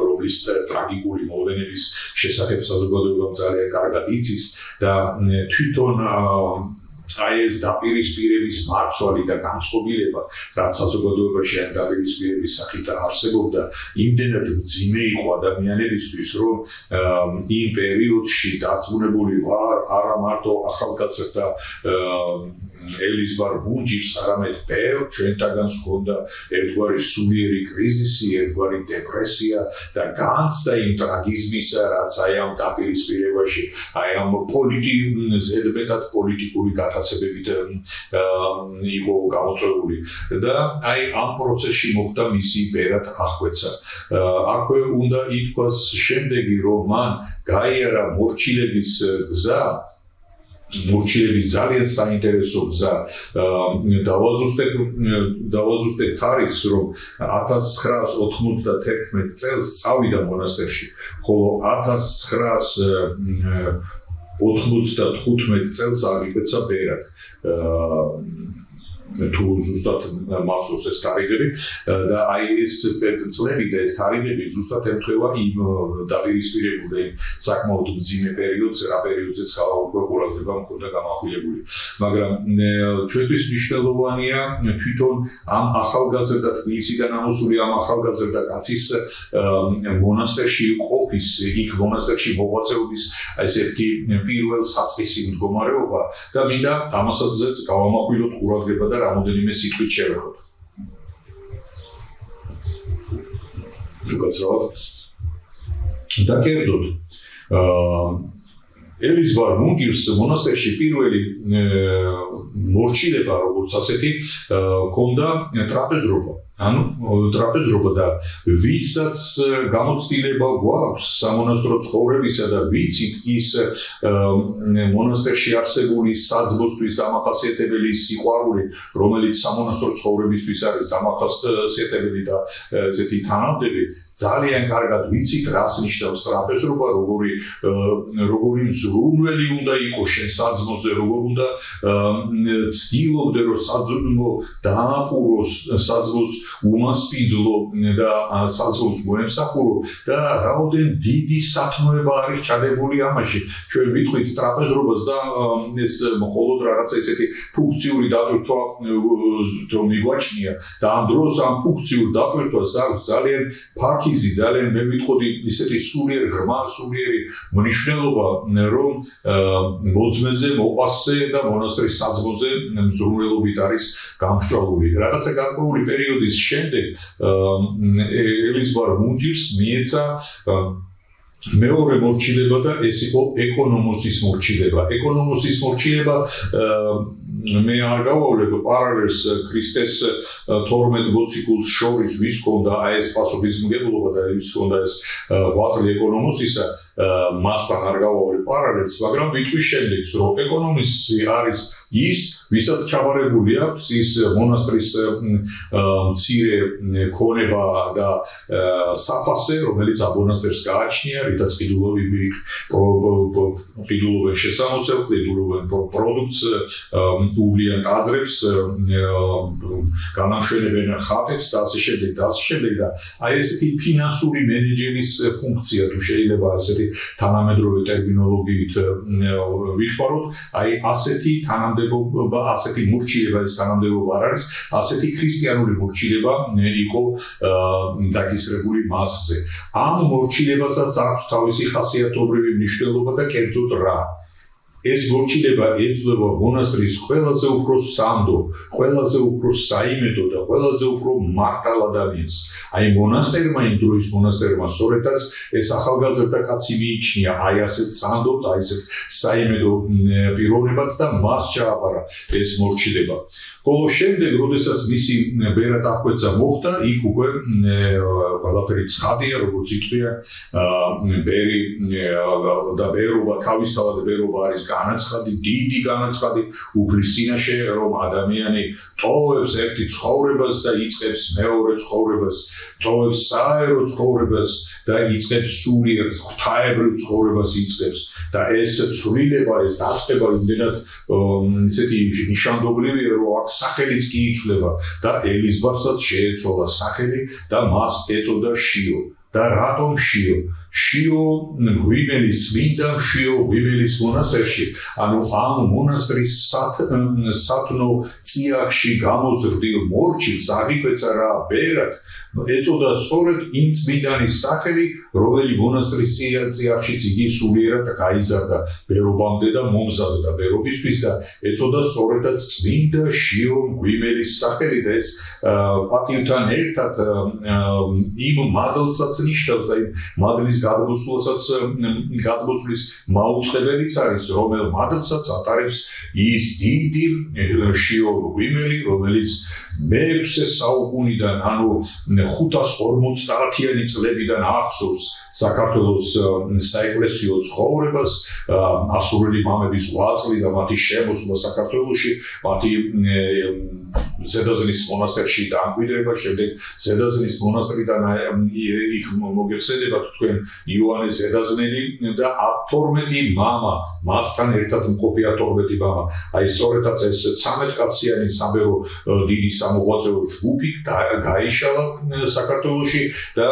რომლის ტრაგიკული მოვლენების შესახებ საზოგადოებამ ძალიან კარგად იცის და თვითონ აი ეს დაპირისპირების მარცვალი და განწყობილება, რაც საზოგადოებაში ამ დაპირისპირების სახით არსებობდა, იმდენად მძიმე იყო ადამიანებისთვის, რომ იმ პერიოდში დაწუნებული ვარ არა მარტო ახალგაზრდა ელიზბარ ბუნჯის, არამედ ბევრ ჩვენთაგანს ჰქონდა ერთგვარი სულიერი კრიზისი, ერთგვარი დეპრესია და განცდა იმ ტრაგიზმისა, რაც აი ამ დაპირისპირებაში, აი ამ ზედმეტად პოლიტიკური გატაცებებით იყო გამოწვეული და აი ამ პროცესში მოხდა მისი ბერად აღკვეცა. აქვე უნდა ითქვას შემდეგი, რომ მან გაიარა მორჩილების გზა, მორჩილების ძალიან საინტერესო გზა. დავაზუსტებ თარიღს, რომ 1991 წელს წავიდა მონასტერში, ხოლო 1995 წელს აღიკვეცა ბერად. თუ ზუსტად მახსოვს ეს თარიღები და აი ეს წლები და ეს თარიღები ზუსტად ემთხვევა იმ დაპირისპირებულ და საკმაოდ მძიმე პერიოდს, რა პერიოდზეც ყურადღება მქონდა გამახვილებული. მაგრამ ჩვენთვის მნიშვნელოვანია თვითონ ამ ახალგაზრდა თბილისიდან ამოსული ამ ახალგაზრდა კაცის მონასტერში ყოფის, იქ მონასტერში მოღვაწეობის ესეთი პირველ საწყისი მდგომარეობა და მინდა ამასაც გავამახვილოთ ყურადღება და რამოდენიმე სიტყვით შევეხოთ. და კერძოდ ელიზბარ ბუნჯის მონასტერში პირველი მორჩილება, როგორც ასეთი, ჰქონდა ტრაპეზრობა. ანუ ტრაპეზრობა და ვისაც გამოცდილება გვაქვს სამონასტრო ცხოვრებისა და ვიცით ის მონასტერში არსებული საძმოსთვის დამახასიათებელი სიყვარული, რომელიც სამონასტრო ცხოვრებისთვის არის დამახასიათებელი და ესეთი თანამდები, ძალიან კარგად ვიცით, რას ნიშნავს ტრაპეზრობა, როგორი მზრუნველი უნდა იყოს შენ საძმოზე, როგორ უნდა ცდილობდე, რომ საძმო დააპუროს, საძმოს უმასპინძლო და საძმოს მოემსახურო და რაოდენ დიდი სათნოება არის ჩადებული ამაში. ჩვენ ვიტყვით ტრაპეზრობას და ეს მხოლოდ რაღაცა ესეთი ფუნქციური დატვირთვა რომ მიგვაჩნია და ამ დროს ამ ფუნქციურ დატვირთვას აქვს ძალიან ფაქიზი, ძალიან მე ვიტყოდი ისეთი სულიერი, ღრმა სულიერი მნიშვნელობა, რომ მოძმეზე, მოყვასზე და მონასტრის საძმოზე მზრუნველობით არის გამსჭვალული. რაღაცა გარკვეული პერიოდის შემდეგ ელიზბარ ბუნჯის მიეცა მეორე მორჩილება და ეს იყო ეკონომოსის მორჩილება. ეკონომოსის მორჩილება მე არ გავავლებ პარალელს ქრისტეს 12 მოციქულს შორის ვის ჰქონდა აი ეს პასუხისმგებლობა და ვის ჰქონდა ეს ღვაწლი ეკონომოსისა, მასთან არ გავავლებ პარალელს, მაგრამ ვიტყვი შემდეგს, რომ ეკონომისი არის ის, ვისაც ჩაბარებული აქვს ის მონასტრის მცირე ქონება და საფასე, რომელიც ამ მონასტერს გააჩნია, რითაც ყიდულობენ შესამოსელს, ყიდულობენ პროდუქტს, უვლიან ტაძრებს, განამშვენებენ ხატებს და ასე შემდეგ და აი ესეთი ფინანსური მენეჯერის ფუნქცია, თუ შეიძლება ასეთი თანამედროვე ტერმინოლოგიით ვიხმაროთ, აი ასეთი თანამდებობა, ასეთი მორჩილება ეს თანამდებობა არ არის, ასეთი ქრისტიანული მორჩილება იყო დაკისრებული მასზე. ამ მორჩილებასაც აქვს თავისი ხასიათობრივი მნიშვნელობა და კერძოდ რა? ეს მორჩილება ეძლევა მონასტრის ყველაზე უფრო სანდო, ყველაზე უფრო საიმედო და ყველაზე უფრო მართალ ადამიანს. აი მონასტერმა იმ დროის მონასტერმა სწორედაც ეს ახალგაზრდა კაცი მიიჩნია აი ასეთ სანდოდ, აი ესეთ საიმედო პიროვნებად და მას ჩააბარა ეს მორჩილება. ხოლო შემდეგ, როდესაც მისი ბერა დახვეწა მოხდა, იქ უკვე ყველაფერი ცხადია, როგორც ითქვია, ბერი და ბერობა, თავისთავად ბერობა არის განაცხადი, დიდი განაცხადი უფლის წინაშე, რომ ადამიანი ტოვებს ერთი ცხოვრებას და იწყებს მეორე ცხოვრებას, ტოვებს საერო ცხოვრებას და იწყებს სულიერ ღვთაებრივ ცხოვრებას იწყებს და ეს ცვლილება, ეს დაწყება იმდენად ისეთი ნიშანდობლივია, რომ აქ სახელიც კი იცვლება და ელიზბარსაც შეეცვალა სახელი და მას ეწოდა შიო. და რატომ შიო? შიო ღვიმელის წმინდა შიო ღვიმელის მონასტერში, ანუ ამ მონასტრის სათნო წიაღში გამოზრდილ მორჩილს აღიკვეცა რა ბერად ეწოდა სწორედ იმ წმინდანის სახელი, რომელი მონასტრის წიაღშიც იგი სულიერად გაიზარდა ბერობამდე და მომზადდა ბერობისთვის და ეწოდა სწორედაც წმინდა შიო ღვიმელის სახელი და ეს პატივთან ერთად იმ მადლსაც ნიშნავს და იმ მადლის გადმოსვლის მაუწყებელიც არის, რომელ მადლსაც ატარებს ის დიდი შიო ღვიმელი, რომელიც მე-6 საუკუნიდან, ანუ 550-იანი წლებიდან ახსოვს საქართველოს საეკლესიო ცხოვრებას, ასურელი მამების ღვაწლი და მათი შემოსვლა საქართველოში, მათი ზედაზნის მონასტერში დამკვიდრება, შემდეგ ზედაზნის მონასტრიდან იქ მოგეხსენებათ თქვენ იოანე ზედაზნელი და 12 მამა, მასთან ერთად მყოფი 12 მამა. აი სწორედაც ეს 13 კაციანი სამერო დიდი სამოღვაწეო ჯგუფი გაიშალა საქართველოში და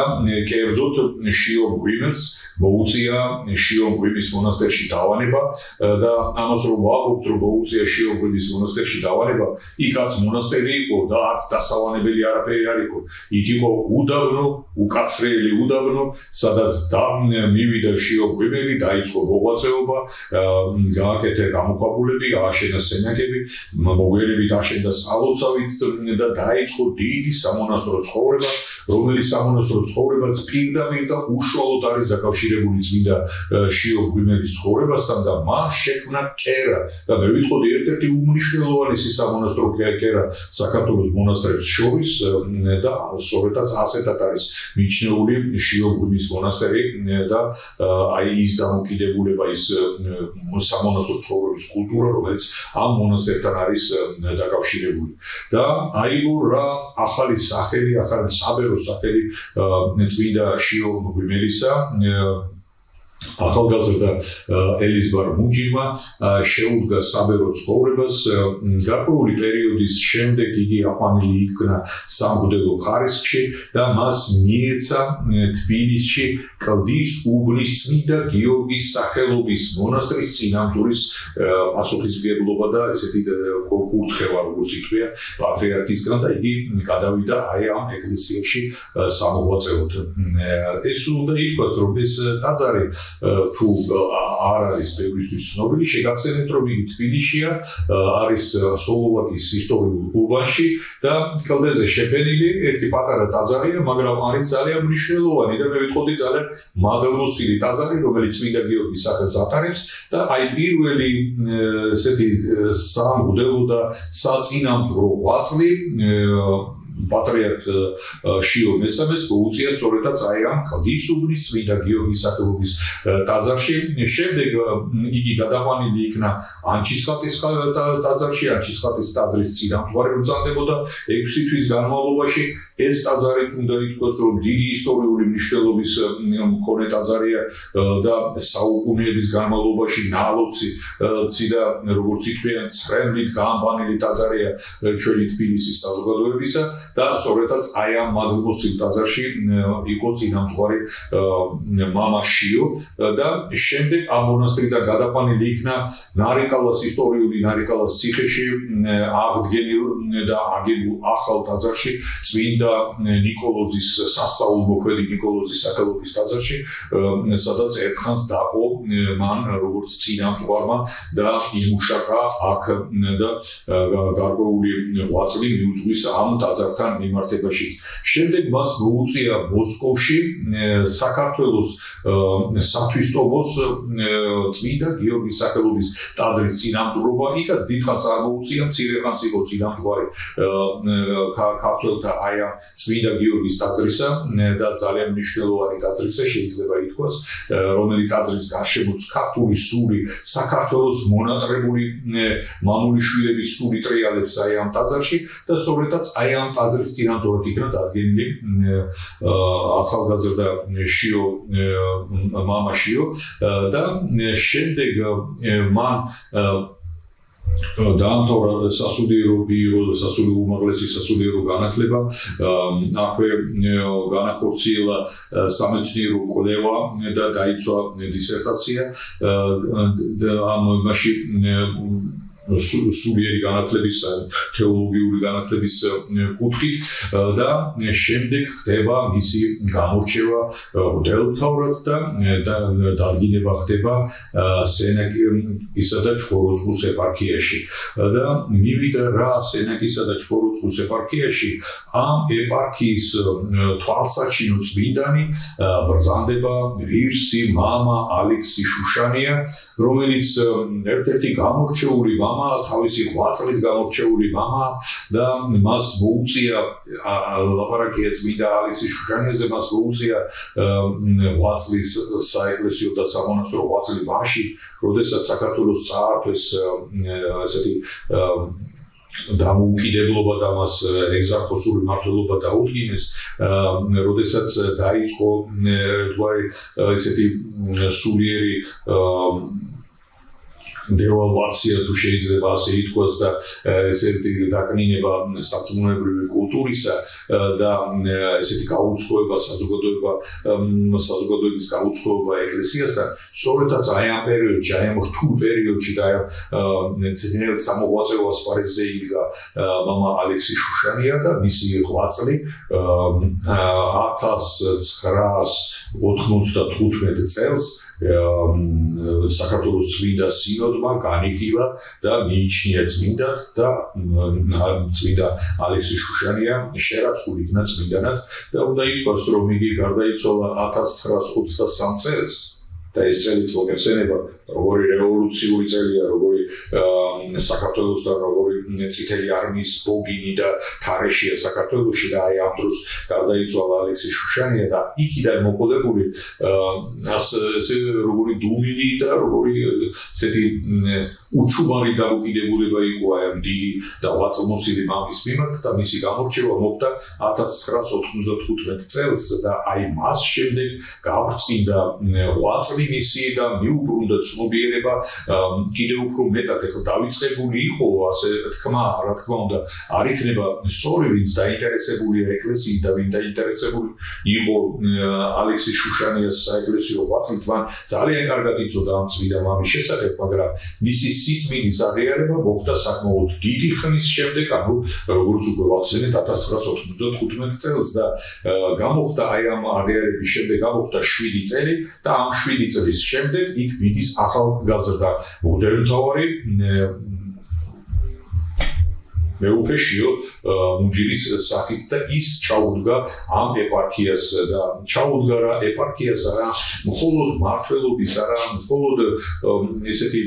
კერძოდ შიო ღვიმელს მოუწია შიო ღვიმის მონასტერში დავანება და ამას რომ ვაყობთ, რომ მოუწია შიო ღვიმის მონასტერში დავანება, იქაც მონასტერი იყო და არც დასავანებელი არაფერი არ იყო. იქ იყო უდაბნო, უკაცრიელი უდაბნო, სადაც მივიდა შიო ღვიმელი, დაიწყო მოღვაწეობა, გააკეთა გამოქვაბულები, ააშენა სენაკები, მოგვიანებით აშენდა სალოცავით და დაიწყო დიდი სამონასტრო ცხოვრება, რომელიც სამონასტრო ცხოვრებაც პირდაპირ და უშუალოდ არის დაკავშირებული წმინდა შიო ღვიმელის ცხოვრებასთან და მას შექმნა კერა და მე ვიტყოდი ერთ-ერთი უმნიშვნელოვანესი სამონასტრო კერა საქართველოს მონასტრებს შორის და სწორედაც ასეთად არის მიჩნეული შიო ღვიმის მონასტერი და აი ის დამოკიდებულება, ის სამონასტრო ცხოვრების კულტურა, რომელიც ამ მონასტერთან არის დაკავშირებული და აიღო რა ახალი სახელი, ახალი საბერო სახელი წმინდა შიო ღვიმელისა. ახალგაზრდა ელიზბარ მუნჯილმა შეუდგა საბერო ცხოვრებას. გარკვეული პერიოდის შემდეგ იგი აყვანილი იქნა სამღვდელო ხარისხში და მას მიეცა თბილისში კლდის უბნის წმინდა გიორგის სახელობის მონასტრის წინამძღვრის პასუხისმგებლობა და ესეთი კურთხევა, როგორც ითქვია, პატრიარქისგან და იგი გადავიდა აი ამ ეკლესიაში სამოღვაწეოდ. ეს უნდა ითქვას, რომ ეს ტაძარი თუ არ არის ბევრისთვის ცნობილი, შეგახსენებთ, რომ იგი თბილისშია, არის სოლოვაკის ისტორიულ უბანში და კლდეზე შეფენილი ერთი პატარა ტაძარია, მაგრამ არის ძალიან მნიშვნელოვანი და მე ვიტყოდი ძალიან მადლმოსილი ტაძარი, რომელიც წმინდა გიორგის სახელს ატარებს და აი პირველი ესეთი სამღვდელო და საწინამძღვრო ღვაწლი პატრიარქ შიო მესამეს მოუწია სწორედაც აი ამ კლდის უბნის წმინდა გიორგის სახელობის ტაძარში. შემდეგ იგი გადაყვანილი იქნა ანჩისხატის ტაძარში, ანჩისხატის ტაძრის წინამძღვარი მწარდებოდა 6 თვის განმავლობაში. ეს ტაძარიც უნდა ითქვას, რომ დიდი ისტორიული მნიშვნელობის მქონე ტაძარია და საუკუნეების განმავლობაში ნალოცი და როგორც ითქვიან, ცრემლით გაამბანილი ტაძარია ჩვენი თბილისის საზოგადოებისა და სწორედაც აი ამ მადლმოსილ ტაძარში იყო წინამძღვარი მამა შიო და შემდეგ ამ მონასტრიდან გადაყვანილი იქნა ნარიკალას ისტორიული ნარიკალას ციხეში აღდგენილ და აგებულ ახალ ტაძარში, წმინდა ნიკოლოზის სასწაულმოქმედი ნიკოლოზის სახელობის ტაძარში, სადაც ერთხანს დაყო მან როგორც წინამძღვარმა და იმუშაკა აქ და გარკვეული ღვაწლი მიუძღვის ამ ტაძარს მამაკაცებთან მიმართებაში. შემდეგ მას მოუწია მოსკოვში საქართველოს სათვისტომოს წმინდა გიორგის სახელობის ტაძრის წინამძღვრობა. იქაც დიდხანს არ მოუწია, მცირე ხანს იყო წინამძღვარი ქართველთა აი ამ წმინდა გიორგის ტაძრისა და ძალიან მნიშვნელოვანი ტაძრისა შეიძლება ითქვას, რომელიც ტაძრის გარშემოც ქართული სული, საქართველოს მონატრებული მამული შვილების სული ტრიალებს აი ამ ტაძარში და სწორედაც აი ამ ტაძრის წინამძღვრად იქნა დადგენილი ახალგაზრდა შიო მამა შიო და შემდეგ მან დაამთავრა სასულიერო უმაღლესი სასულიერო განათლება, აქვე განახორციელა სამეცნიერო კვლევა და დაიცვა დისერტაცია ამ მასში სულიერი განათლების თეოლოგიური განათლების კუთხით და შემდეგ ხდება მისი გამორჩევა მღვდელმთავრად და დადგინება ხდება სენაკისა და ჩხოროწყუს ეპარქიაში და მივიდა რა სენაკისა და ჩხოროწყუს ეპარქიაში ამ ეპარქიის თვალსაჩინო წმინდანი ბრძანდება ღირსი მამა ალექსი შუშანია, რომელიც ერთ-ერთი გამორჩეული მამა, თავისი ღვაწლით გამორჩეული მამა და მას მოუწია ლაპარაკია წმინდა ალექსი შუშანიაზე, მას მოუწია ღვაწლის საეკლესიო და სამონასტრო ღვაწლი მაშინ, როდესაც საქართველოს წაართვეს ესეთი დამოუკიდებლობა და მას ეგზარქოსული მმართველობა დაუდგინეს, როდესაც დაიწყო თქვარი ესეთი სულიერი დევალვაცია თუ შეიძლება ასე ითქვას და ესეთი დაკნინება სარწმუნოებრივი კულტურისა და ესეთი გაუცხოება საზოგადოების გაუცხოება ეკლესიასთან, სწორედაც აი ამ პერიოდში, აი ამ რთულ პერიოდში და ძნელ სამოღვაწეო ასპარეზზე იდგა მამა ალექსი შუშანია და მისი ღვაწლი 1995 წელს საქართველოს წმინდა სინოდმა განიხილა და მიიჩნია წმინდად და წმინდა ალექსი შუშანია შერაცხული იქნა წმინდანად და უნდა ითქვას, რომ იგი გარდაიცვალა 1923 წელს და ეს წელიც მოგეხსენება როგორი რევოლუციური წელია, როგორი საქართველოსთან როგორი წითელი არმიის ბოგინი და თარეშია საქართველოში და აი ამ დროს გარდაიცვალა ალექსი შუშანია და იქიდან მოყოლებული ასე როგორი დუმილი და როგორი ესეთი უჩუმარი დამოკიდებულება იყო აი ამ დიდი და ღვაწლმოსილი მამის მიმართ და მისი გამორჩევა მოხდა 1995 წელს და აი მას შემდეგ გაბრწყინდა ღვაწლი მისი და მიუბრუნდა ცნობიერება კიდევ უფრო მეტად ეხლა დავიწყებული იყო ასე თქმა, რა თქმა უნდა, არ იქნება სწორი, ვინც დაინტერესებულია ეკლესიით და ვინც დაინტერესებული იყო ალექსი შუშანიას საეკლესიო ღვაწლით, მან ძალიან კარგად იცოდა ამ წმინდა მამის შესახებ, მაგრამ მისი სიწმინდის აღიარება მოხდა საკმაოდ დიდი ხნის შემდეგ, ანუ როგორც უკვე ვახსენეთ 1995 წელს და გამოხდა აი ამ აღიარების შემდეგ გამოხდა 7 წელი და ამ 7 წლის შემდეგ იქ მიდის ახალგაზრდა მღვდელმთავარი მეუფე შიო მუნჯირის სახით და ის ჩაუდგა ამ ეპარქიას და ჩაუდგა რა ეპარქიას არა მხოლოდ მმართველობის, არა მხოლოდ ესეთი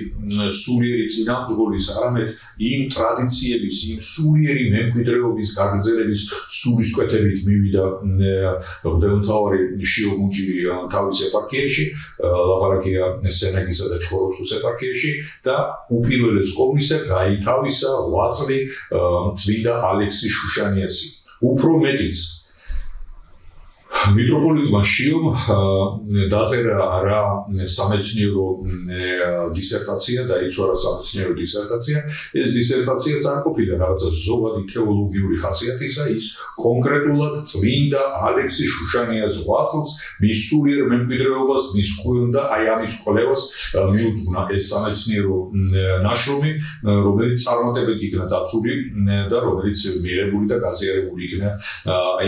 სულიერი წინამძღოლის, არამედ იმ ტრადიციების, იმ სულიერი მემკვიდრეობის გაგრძელების სულისკვეთებით მივიდა მღვდელმთავარი შიო მუნჯირი თავის ეპარქიაში, ლაპარაკია სენაკისა და ჩხოროწყუს ეპარქიაში და უპირველეს ყოვლისა გაითავისა ღვაწლი წმინდა ალექსი შუშანიასი. უფრო მეტიც მიტროპოლიტმა შიომ დაწერა რა სამეცნიერო დისერტაცია, დაიცვა რა სამეცნიერო დისერტაცია. ეს დისერტაციაც არ ყოფილა რაღაცა ზოგადი თეოლოგიური ხასიათისა, ის კონკრეტულად წმინდა ალექსი შუშანიას ღვაწლს, მის სულიერ მემკვიდრეობას, მის და აი ამის კვლევას მიუძღვნა ეს სამეცნიერო ნაშრომი, რომელიც წარმატებით იქნა დაცული და რომელიც მიღებული და გაზიარებული იქნა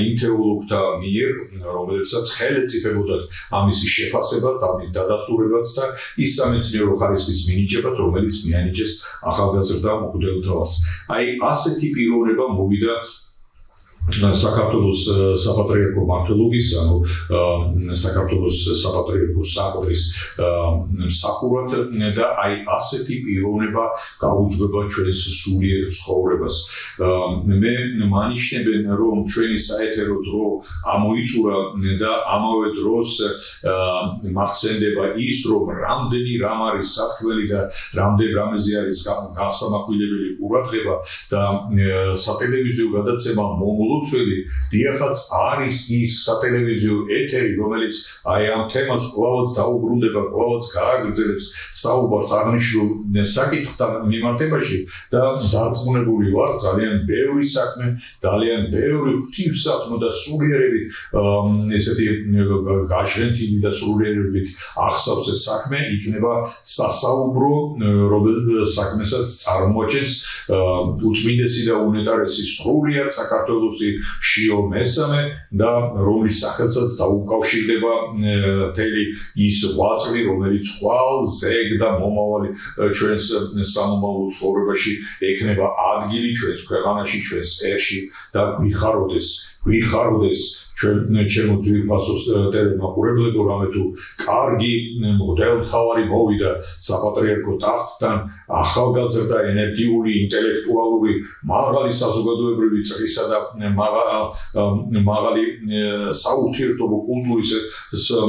იმ თეოლოგთა მიერ, რომელსაც ხელით იფებოდათ ამისი შეფასება, ამის დადასტურებაც და ის სამეცნიერო ხარისხის მინიჭებაც, რომელიც მიანიჭეს ახალგაზრდა მღვდელმთავარს. აი ასეთი პიროვნება მოვიდა საქართველოს საპატრიარქო მმართველობის, ანუ საქართველოს საპატრიარქო საყდრის მსახურად და აი ასეთი პიროვნება გაუძღვება ჩვენს სულიერ ცხოვრებას. მე მანიშნებენ, რომ ჩვენი საეთერო დრო ამოიწურა და ამავე დროს მახსენდება ის, რომ რამდენი რამ არის საქმელი და რამდენ რამეზე არის გასამახვილებელი ყურადღება და სატელევიზიო გადაცემა მომლოცველი დიახაც არის ის სატელევიზიო ეთერი, რომელიც აი ამ თემას კვლავაც დაუბრუნდება, კვლავაც გააგრძელებს საუბარს აღნიშნულ საკითხთან მიმართებაში და დარწმუნებული ვარ, ძალიან ბევრი საქმე, ძალიან ბევრი ღვთივსათნო და სულიერებით ესეთი გაშენთილი და სულიერებით ახსავს ეს საქმე იქნება სასაუბრო, რომელსაც საქმესაც წარმოაჩენს უწმინდესი და უნეტარესი სრულიად საქართველოსი შიო მესამე და რომლის სახელსაც დაუკავშირდება მთელი ის ღვაწლი, რომელიც ხვალ ზეგ და მომავალი ჩვენს სამომავლო ცხოვრებაში ექნება ადგილი ჩვენს ქვეყანაში, ჩვენს ერში და გვიხაროდეს ჩემო ძვირფასოს ტელემაყურებლებო, რამე თუ კარგი მღვდელმთავარი მოვიდა საპატრიარქო ტახტთან, ახალგაზრდა, ენერგიული, ინტელექტუალური, მაღალი საზოგადოებრივი წრისა და მაღალი საურთიერთობო კულტურის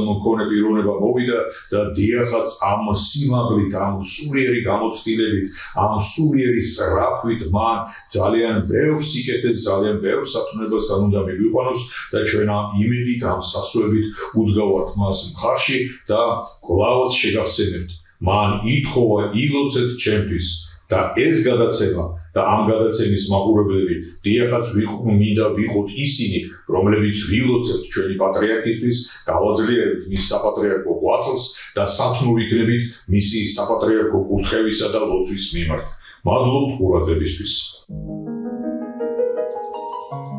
მქონე პიროვნება მოვიდა და დიახაც ამ სიმაღლით, ამ სულიერი გამოცდილებით, ამ სულიერი სწრაფვით მან ძალიან ბევრ სიკეთეს, ძალიან ბევრ სათნოებასთან უნდა მიგვიყვანოს და ჩვენ ამ იმედით, ამ სასუებით უდგავართ მას მხარში და კვლავაც შეგახსენებთ, მან ითხოვა ილოცეთ ჩემთვის და ეს გადაცემა და ამ გადაცემის მაყურებლები დიახაც მინდა ვიყოთ ისინი, რომლებიც ვილოცებთ ჩვენი პატრიარქისთვის, გავაძლიერებთ მის საპატრიარქო ღვაწლს და სათნო ვიქნებით მისი საპატრიარქო კურთხევისა და ლოცვის მიმართ. მადლობთ ყურადღებისთვის.